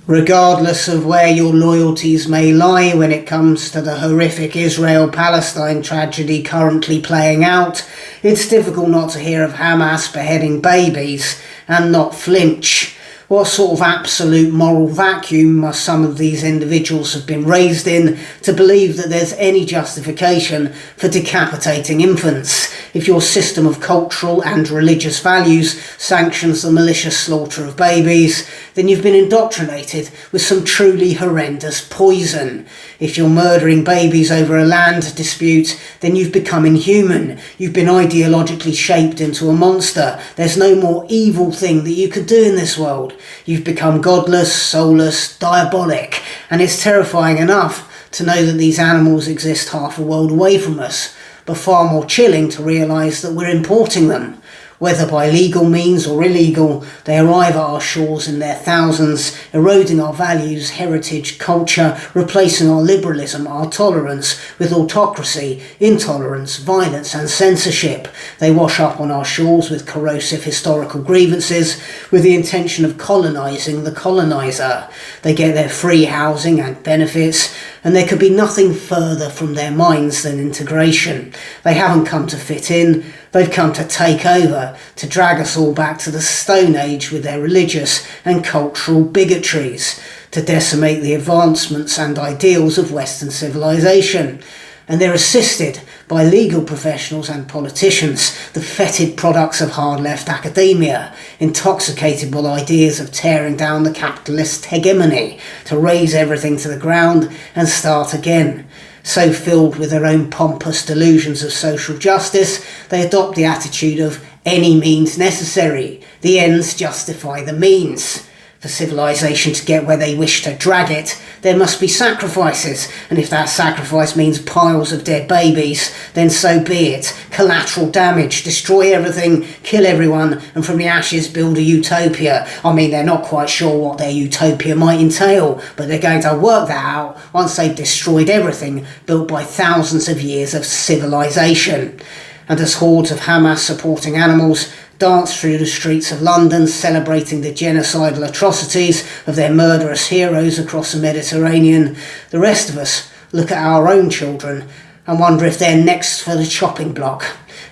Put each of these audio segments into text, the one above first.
Regardless of where your loyalties may lie when it comes to the horrific Israel-Palestine tragedy currently playing out, it's difficult not to hear of Hamas beheading babies and not flinch. What sort of absolute moral vacuum must some of these individuals have been raised in to believe that there's any justification for decapitating infants? If your system of cultural and religious values sanctions the malicious slaughter of babies, then you've been indoctrinated with some truly horrendous poison. If you're murdering babies over a land dispute, then you've become inhuman. You've been ideologically shaped into a monster. There's no more evil thing that you could do in this world. You've become godless, soulless, diabolic, and it's terrifying enough to know that these animals exist half a world away from us, but far more chilling to realise that we're importing them. Whether by legal means or illegal, they arrive at our shores in their thousands, eroding our values, heritage, culture, replacing our liberalism, our tolerance with autocracy, intolerance, violence and censorship. They wash up on our shores with corrosive historical grievances, with the intention of colonising the coloniser. They get their free housing and benefits, and there could be nothing further from their minds than integration. They haven't come to fit in. They've come to take over, to drag us all back to the Stone Age with their religious and cultural bigotries, to decimate the advancements and ideals of Western civilization. And they're assisted by legal professionals and politicians, the fetid products of hard-left academia, intoxicated with ideas of tearing down the capitalist hegemony, to raise everything to the ground and start again. So filled with their own pompous delusions of social justice, they adopt the attitude of any means necessary. The ends justify the means. For civilization to get where they wish to drag it, there must be sacrifices, and if that sacrifice means piles of dead babies, then so be it. Collateral damage, destroy everything, kill everyone, and from the ashes build a utopia. I mean, they're not quite sure what their utopia might entail, but they're going to work that out once they've destroyed everything built by thousands of years of civilization. And as hordes of Hamas-supporting animals dance through the streets of London celebrating the genocidal atrocities of their murderous heroes across the Mediterranean, the rest of us look at our own children and wonder if they're next for the chopping block,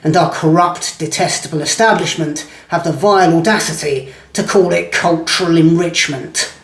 and our corrupt, detestable establishment have the vile audacity to call it cultural enrichment.